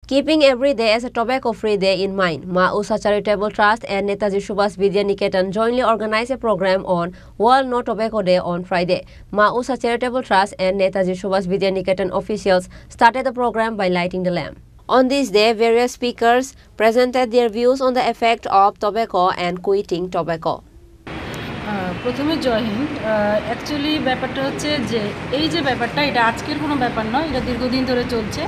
Keeping every day as a tobacco-free day in mind, Ma Usha Charitable Trust and Netaji Subhas Vidya Niketan jointly organized a program on World No Tobacco Day on Friday. Ma Usha Charitable Trust and Netaji Subhas Vidya Niketan officials started the program by lighting the lamp. On this day, various speakers presented their views on the effect of tobacco and quitting tobacco. প্রথমে জয় Hind. Actually ব্যাপারটা হচ্ছে যে এই যে ব্যাপারটা এটা আজকের কোনো ব্যাপার নয়, এটা দীর্ঘদিন ধরে চলছে।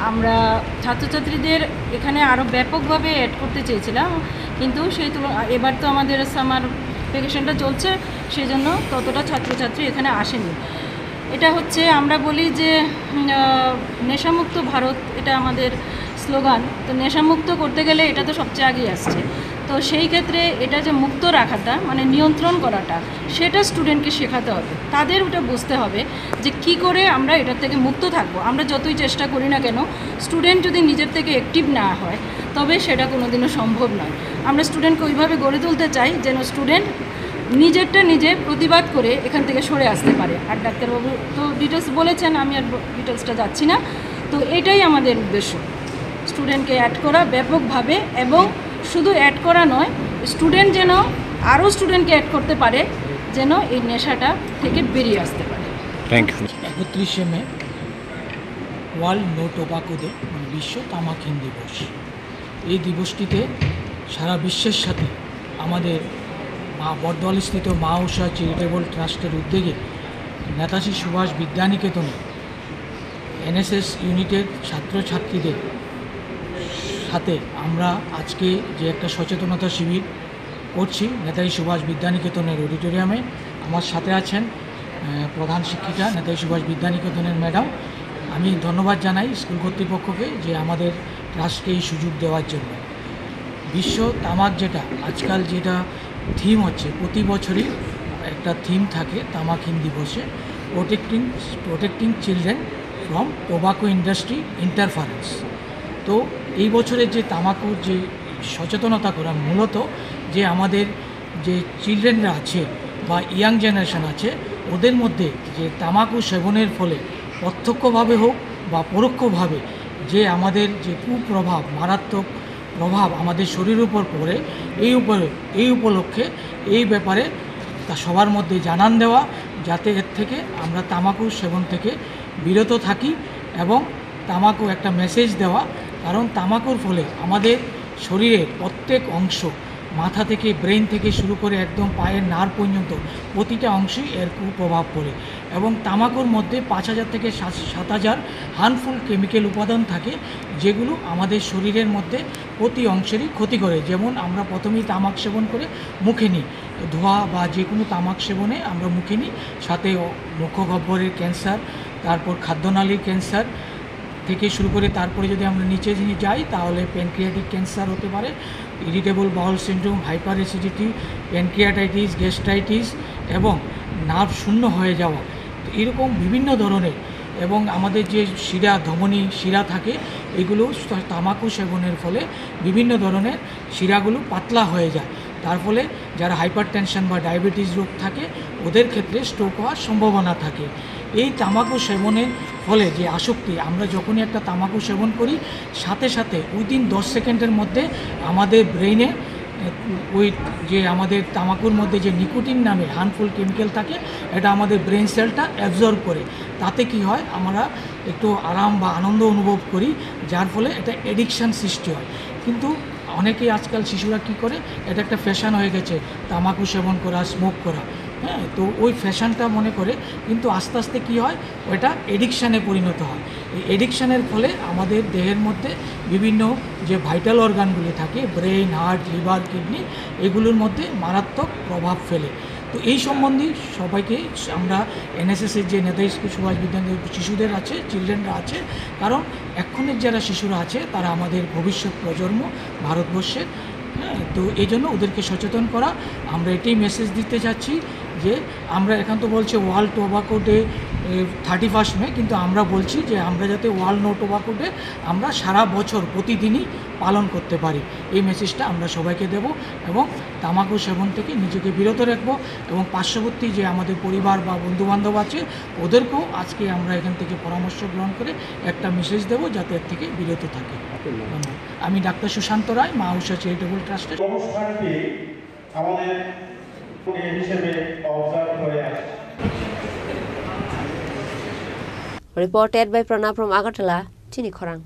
আমরা ছাত্রছাত্রীদের এখানে আরও ব্যাপকভাবে অ্যাড করতে চেয়েছিলাম, কিন্তু সেই এবার তো আমাদের সামার ভ্যাকেশনটা চলছে, সেই জন্য ততটা ছাত্রছাত্রী এখানে আসেনি। এটা হচ্ছে আমরা বলি যে নেশামুক্ত ভারত, এটা আমাদের স্লোগান। তো নেশামুক্ত করতে গেলে এটা তো সবচেয়ে আগেই আসছে। তো সেই ক্ষেত্রে এটা যে মুক্ত রাখাটা মানে নিয়ন্ত্রণ করাটা, সেটা স্টুডেন্টকে শেখাতে হবে। তাদের ওটা বুঝতে হবে যে কি করে আমরা এটার থেকে মুক্ত থাকবো। আমরা যতই চেষ্টা করি না কেন, স্টুডেন্ট যদি নিজের থেকে অ্যাক্টিভ না হয় তবে সেটা কোনোদিনও সম্ভব নয়। আমরা স্টুডেন্টকে ওইভাবে গড়ে তুলতে চাই যেন স্টুডেন্ট নিজেরটা নিজে প্রতিবাদ করে এখান থেকে সরে আসতে পারে। আর ডাক্তারবাবু তো ডিটেলস বলেছেন, আমি আর ডিটেলসটা যাচ্ছি না। তো এটাই আমাদের উদ্দেশ্য, স্টুডেন্টকে অ্যাড করা ব্যাপকভাবে, এবং শুধু অ্যাড করা নয়, স্টুডেন্ট যেন আরও স্টুডেন্টকে অ্যাড করতে পারে, যেন এই নেশাটা থেকে বেরিয়ে আসতে পারে। Thank you. 31শে মে ওয়ার্ল্ড নো টোবাকো ডে, মানে বিশ্ব তামাকহীন দিবস। এই দিবসটিতে সারা বিশ্বের সাথে আমাদের বর্ধমানস্থিত মা উষা চ্যারিটেবল ট্রাস্টের উদ্যোগে নেতাজি সুভাষ বিদ্যানিকেতনে এনএসএস ইউনিটের ছাত্রছাত্রীদের সাথে আমরা আজকে যে একটা সচেতনতা শিবির করছি নেতাজি সুভাষ বিদ্যানিকেতনের অডিটোরিয়ামে। আমার সাথে আছেন প্রধান শিক্ষিকা নেতাজি সুভাষ বিদ্যানিকেতনের ম্যাডাম। আমি ধন্যবাদ জানাই স্কুল কর্তৃপক্ষকে যে আমাদের ট্রাস্টকে এই সুযোগ দেওয়ার জন্য। বিশ্ব তামাক যেটা আজকাল যেটা থিম হচ্ছে, প্রতি বছরই একটা থিম থাকে তামাকহীন দিবসে, protecting children from tobacco industry interference. তো এই বছরের যে তামাকুর যে সচেতনতা করা, মূলত যে আমাদের যে চিলড্রেনরা আছে বা ইয়াং জেনারেশন আছে, ওদের মধ্যে যে তামাকু সেবনের ফলে প্রত্যক্ষভাবে হোক বা পরোক্ষভাবে যে আমাদের যে কুপ্রভাব, মারাত্মক প্রভাব আমাদের শরীরের উপর পড়ে, এই উপলক্ষে এই ব্যাপারে তা সবার মধ্যে জানান দেওয়া, যাতে এর থেকে আমরা তামাকু সেবন থেকে বিরত থাকি, এবং তামাকু একটা মেসেজ দেওয়া। কারণ তামাকুর ফলে আমাদের শরীরের প্রত্যেক অংশ, মাথা থেকে ব্রেন থেকে শুরু করে একদম পায়ের নার্ভ পর্যন্ত প্রতিটা অংশেই এর কুপ্রভাব পড়ে, এবং তামাকুর মধ্যে 5000 থেকে 7000 হার্মফুল কেমিক্যাল উপাদান থাকে, যেগুলো আমাদের শরীরের মধ্যে প্রতি অংশেরই ক্ষতি করে। যেমন আমরা প্রথমেই তামাক সেবন করে মুখে নিই, ধোঁয়া বা যে কোনো তামাক সেবনে আমরা মুখে নিই, সাথে মুখগহ্বরের ক্যান্সার, তারপর খাদ্যনালীর ক্যান্সার থেকে শুরু করে তারপরে যদি আমরা নিচে যাই তাহলে প্যানক্রিয়াটিক ক্যান্সার হতে পারে, irritable bowel syndrome, hyper acidity, pancreatitis, gastritis এবং নার্ভ শূন্য হয়ে যাওয়া, এরকম বিভিন্ন ধরনের। এবং আমাদের যে শিরা, ধমনী শিরা থাকে, এগুলো তামাকু সেবনের ফলে বিভিন্ন ধরনের শিরাগুলো পাতলা হয়ে যায়। তার ফলে যারা হাইপার টেনশন বা ডায়াবেটিস রোগ থাকে, ওদের ক্ষেত্রে স্ট্রোক হওয়ার সম্ভাবনা থাকে। এই তামাকু সেবনের ফলে যে আসক্তি, আমরা যখনই একটা তামাকু সেবন করি, সাথে সাথে উইদিন 10 সেকেন্ডের মধ্যে আমাদের ব্রেইনে ওই যে আমাদের তামাকুর মধ্যে যে নিকোটিন নামে হার্মফুল কেমিক্যাল থাকে, এটা আমাদের ব্রেন সেলটা অ্যাবজর্ব করে। তাতে কি হয়, আমরা একটু আরাম বা আনন্দ অনুভব করি, যার ফলে এটা অ্যাডিকশান সৃষ্টি হয়। কিন্তু অনেকেই আজকাল শিশুরা কি করে, এটা একটা ফ্যাশন হয়ে গেছে তামাকু সেবন করা, স্মোক করা। হ্যাঁ, তো ওই ফ্যাশনটা মনে করে, কিন্তু আস্তে আস্তে কী হয়, ওইটা এডিকশানে পরিণত হয়। এই এডিকশানের ফলে আমাদের দেহের মধ্যে বিভিন্ন যে ভাইটাল অর্গানগুলি থাকে, ব্রেন, হার্ট, লিভার, কিডনি, এগুলোর মধ্যে মারাত্মক প্রভাব ফেলে। তো এই সম্বন্ধে সবাইকে আমরা এনএসএসের যে নেতাজি সুভাষ বিদ্যানিকেতন শিশুদের আছে, চিলড্রেনরা আছে, কারণ এখনের যারা শিশুরা আছে তারা আমাদের ভবিষ্যৎ প্রজন্ম ভারতবর্ষের। হ্যাঁ, তো এই জন্য ওদেরকে সচেতন করা, আমরা এটাই মেসেজ দিতে চাচ্ছি যে আমরা এখন তো বলছে ওয়ার্ল্ড টোবাকো ডে 31 মে, কিন্তু আমরা বলছি যে আমরা যাতে ওয়ার্ল্ড নো টোবাকো ডে আমরা সারা বছর প্রতিদিনই পালন করতে পারি, এই মেসেজটা আমরা সবাইকে দেব এবং তামাকু সেবন থেকে নিজেকে বিরত রাখবো এবং পার্শ্ববর্তী যে আমাদের পরিবার বা বন্ধুবান্ধব আছে ওদেরকেও আজকে আমরা এখান থেকে পরামর্শ গ্রহণ করে একটা মেসেজ দেব যাতে এর থেকে বিরত থাকে। ধন্যবাদ। আমি ডাক্তার সুশান্ত রায়, মা ঊষা চ্যারিটেবল ট্রাস্টের। অনুষ্ঠানটি আমাদের হিসেবে অবজার্ভ হয়ে আসছে। Reported by Prana from Agartala, Chini Khorang.